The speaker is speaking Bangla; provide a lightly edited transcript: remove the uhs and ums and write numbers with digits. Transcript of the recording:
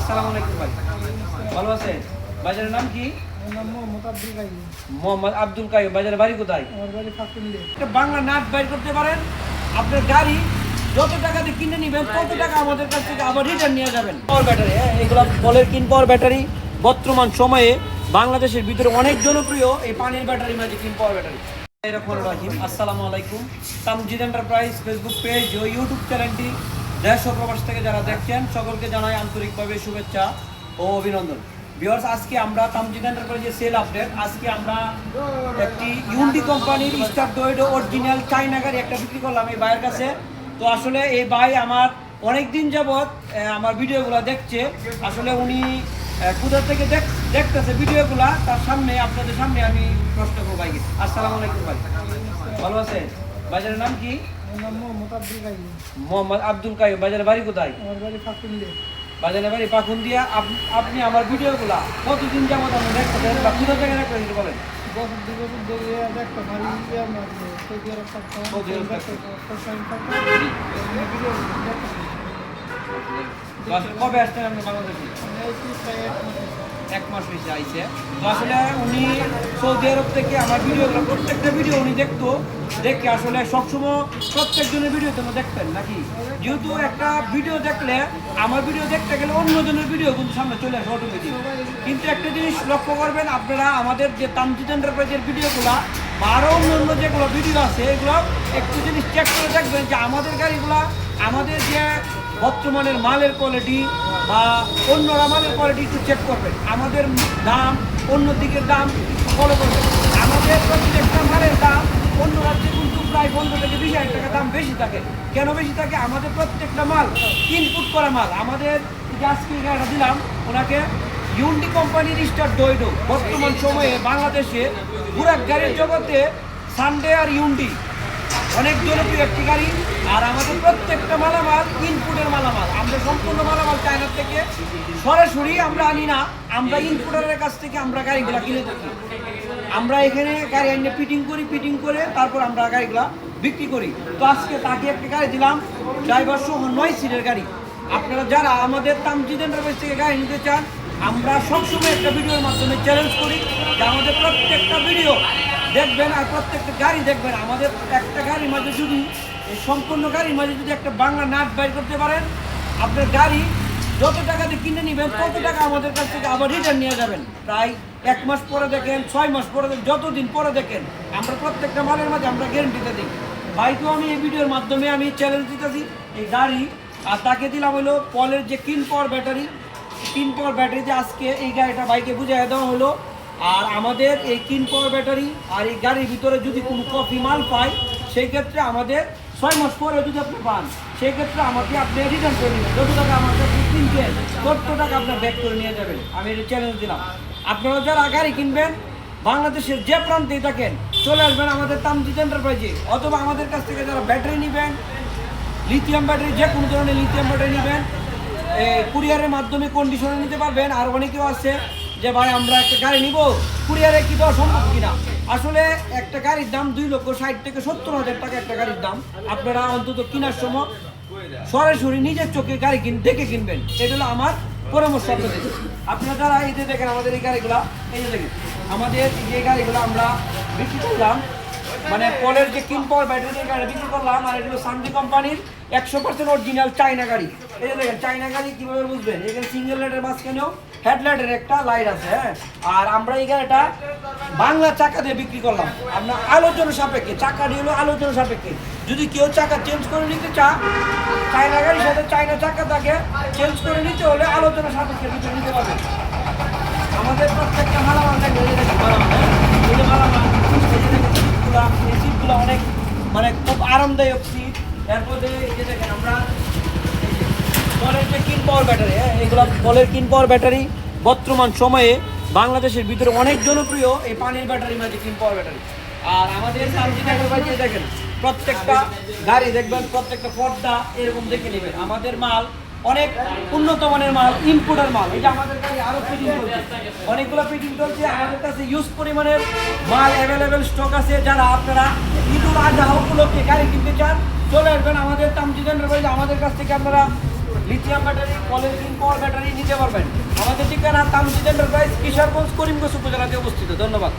আসসালামু আলাইকুম ভাই, ভালো আছেন? বাজারের নাম কি? মোহাম্মদ আব্দুল কাইম। বাজারের বাড়ি কোথায়? একটা বাংলা নাট বাইর করতে পারেন, আপনার গাড়ি যত টাকা দিয়ে কিনে নেবেন তত টাকা আমাদের কাছ থেকে আবার রিটার্ন নিয়ে যাবেন। পাওয়ার ব্যাটারি, এগুলো বলের কিন পাওয়ার ব্যাটারি বর্তমান সময়ে বাংলাদেশের ভিতরে অনেক জনপ্রিয় এই পানির ব্যাটারি মাঝে কিন পাওয়ার ব্যাটারি। আসসালামু আলাইকুম। তামজিদ এন্টারপ্রাইজ ফেসবুক পেজ ও ইউটিউব চ্যানেলটি দেশ ও প্রবাস থেকে যারা দেখছেন সকলকে জানাই আন্তরিকভাবে শুভেচ্ছা ও অভিনন্দন। ভিউয়ার্স, আজকে আমরা তামজিদ এন্টারপ্রাইজের সেল আপডেট। আজকে আমরা একটি ইউন্ডি কোম্পানির স্টার ডয়েড অরিজিনাল চাইনা গাড়ি একটা বিক্রি করলাম এই ভাইয়ের কাছে। তো আসলে এই ভাই আমার অনেক দিন যাবৎ আমার ভিডিওগুলো দেখছে। আসলে উনি কোথা থেকে দেখতেছে ভিডিওগুলা, তার সামনে আপনাদের সামনে আমি প্রশ্ন করবো ভাইকে। আসসালামু আলাইকুম ভাই, ভালো আছেন? বাজারের নাম কি? মোহাম্মদ আব্দুল কাইম। বাজারের বাড়ি কোথায়? বাজারের বাড়ি পাখুন্দিয়া। আপনি আমার ভিডিওগুলা কতদিন যাবত আপনি দেখতেছেন বা কোথা থেকে দেখতেছেন বলেন? কবে আসছেন আপনি বাংলাদেশে? এক মাস হয়েছে আইসে। তো আসলে উনি সৌদি আরব থেকে আমার ভিডিওগুলো প্রত্যেকটা ভিডিও উনি দেখতো, দেখে আসলে সবসময় প্রত্যেকজনের ভিডিও তো দেখতেন নাকি, যেহেতু একটা ভিডিও দেখলে আমার ভিডিও দেখতে গেলে অন্যজনের ভিডিও কিন্তু সামনে চলে আসে অটোমেটিক। কিন্তু একটা জিনিস লক্ষ্য করবেন আপনারা, আমাদের যে তামজিদ এন্টারপ্রাইজের ভিডিওগুলো বা আরও অন্য যেগুলো ভিডিও আছে এগুলো একটু জিনিস চেক করে দেখবেন যে আমাদের গাড়িগুলো আমাদের যে বর্তমানের মালের কোয়ালিটি বা অন্যরা মালের কোয়ালিটি একটু চেক করবেন। আমাদের দাম অন্য দিকের দাম ফলো করবেন। আমাদের প্রত্যেকটা মালের দাম অন্য রাজ্যে কিন্তু প্রায় 15 থেকে 20,000 টাকা দাম বেশি থাকে। কেন বেশি থাকে? আমাদের প্রত্যেকটা মাল ইনপুট করা মাল। আমাদের যে আজকে গাড়িটা দিলাম ওনাকে ইউন্ডি কোম্পানির স্টার ডয়েডো বর্তমান সময়ে বাংলাদেশে বুরাক গাড়ির জগতে সানডে আর ইউন্ডি অনেক জনপ্রিয় একটি গাড়ি। আর আমাদের প্রত্যেকটা মালামাল ইনপুটের মালামাল। আমরা সম্পূর্ণ মালামাল চায়নার থেকে সরাসরি আমরা আনি না, আমরা ইনপুটারের কাছ থেকে আমরা গাড়িগুলো কিনে থাকি। আমরা এখানে গাড়ি এনে ফিটিং করে তারপর আমরা গাড়িগুলো বিক্রি করি। তো আজকে তাকে একটা গাড়ি দিলাম, ড্রাইভার সহ 9 সিটের গাড়ি। আপনারা যারা আমাদের তামজিদ এন্টারপ্রাইজ থেকে গাড়ি নিতে চান, আমরা সবসময় একটা ভিডিওর মাধ্যমে চ্যালেঞ্জ করি যে আমাদের প্রত্যেকটা ভিডিও দেখবেন আর প্রত্যেকটা গাড়ি দেখবেন। আমাদের একটা গাড়ির মাঝে যদি এই সম্পূর্ণ গাড়ির মাঝে যদি একটা বাংলা নাট বাইর করতে পারেন, আপনার গাড়ি যত টাকা দিয়ে কিনে নেবেন তত টাকা আমাদের কাছ থেকে আবার রিটার্ন নিয়ে যাবেন। প্রায় 1 মাস পরে দেখেন, 6 মাস পরে দেখেন, যতদিন পরে দেখেন, আমরা প্রত্যেকটা মালের মাঝে আমরা গ্যারেন্টিতে দিই। বাইকেও আমি এই ভিডিওর মাধ্যমে আমি চ্যালেঞ্জ দিতেছি এই গাড়ি। আর তাকে দিলাম হলো পলের যে কিন পাওয়ার ব্যাটারি যে আজকে এই গাড়িটা বাইকে বুঝিয়ে দেওয়া হলো। আর আমাদের এই কিন পাওয়ার ব্যাটারি আর এই গাড়ির ভিতরে যদি কোনো কফি মাল পাই, সেই ক্ষেত্রে আমাদের 6 মাস পরে যদি আপনি পান, সেই ক্ষেত্রে আমাকে আপনি রিটার্ন করে নেবেন। যত টাকা আমার কাছে কিনছেন তত টাকা আপনার ব্যাক করে নিয়ে যাবেন। আমি এটা চ্যালেঞ্জ দিলাম। আপনারা যারা গাড়ি কিনবেন বাংলাদেশের যে প্রান্তেই থাকেন চলে আসবেন আমাদের তামজিদ এন্টারপ্রাইজে, অথবা আমাদের কাছ থেকে যারা ব্যাটারি নেবেন, লিথিয়াম ব্যাটারি, যে কোনো ধরনের লিথিয়াম ব্যাটারি নেবেন, কুরিয়ারের মাধ্যমে কন্ডিশনে নিতে পারবেন। আর অনেকেও আছে যে ভাই আমরা একটা গাড়ি নিব, কুরিয়ারে কি দেওয়া সম্ভব কিনা। আসলে একটা গাড়ির দাম 2,60,000 থেকে 70,000 টাকা একটা গাড়ির দাম। আপনারা অন্তত কেনার সময় সরাসরি নিজের চোখে গাড়ি দেখে কিনবেন, এটা হলো আমার পরামর্শ আপনাদের। আপনারা যারা এই যে দেখেন আমাদের এই গাড়িগুলা, এই যে দেখেন আমাদের যে গাড়িগুলো আমরা বিক্রি করলাম, মানে পলের যে কিন পাওয়ার ব্যাটারি গাড়ি বিক্রি করলাম, আর এগুলো সানজি কোম্পানির 100% অরিজিনাল চাইনা গাড়ি। এই যে দেখেন চাইনা গাড়ি কীভাবে বুঝবেন, এখানে সিঙ্গেল লাইটের মাঝখানেও হেডলাইটের একটা লাইট আছে। হ্যাঁ, আর আমরা এই গাড়িটা বাংলা চাকা দিয়ে বিক্রি করলাম। আপনার আলোচনা সাপেক্ষে চাকাটি হলো আলোচনা সাপেক্ষে। যদি কেউ চাকা চেঞ্জ করে নিতে চায়না গাড়ির সাথে চায়না চাকা থাকে, চেঞ্জ করে নিতে হলে আলোচনা সাপেক্ষে নিতে পারবে। আমাদের প্রত্যেকটা মালামাল দেখবেন, এই সিটগুলো অনেক মানে খুব আরামদায়ক সিট। এরপরে এই যে দেখেন আমরা বলের যে কিন পাওয়ার ব্যাটারি, এইগুলো বলের কিন পাওয়ার ব্যাটারি বর্তমান সময়ে বাংলাদেশের ভিতরে অনেক জনপ্রিয় এই পানির ব্যাটারি মাঝে কিন পাওয়ার ব্যাটারি। আর আমাদের তামজিদ এন্টারপ্রাইজে দেখেন প্রত্যেকটা গাড়ি দেখবেন, প্রত্যেকটা পর্দা এরকম দেখে নেবেন। আমাদের মাল অনেক উন্নত মানের মাল, ইনপুটের মাল। এটা আমাদের কাছে আরো ফিটিং চলছে, অনেকগুলো ফিটিং চলছে। আমাদের কাছে ইউজ পরিমাণের মাল অ্যাভেলেবেল স্টক আছে। যারা আপনারা ঈদুল আজহা উপলক্ষে গাড়ি কিনতে চান চলে আসবেন আমাদের তামজিদ এন্টারপ্রাইজ। আমাদের কাছ থেকে আপনারা লিথিয়াম ব্যাটারি, পলিথিন পাওয়ার ব্যাটারি নিতে পারবেন। আমাদের ঠিকানা তামজিদ এন্টারপ্রাইজ, কিশোরগঞ্জ, করিমগঞ্জ উপজেলাতে অবস্থিত। ধন্যবাদ।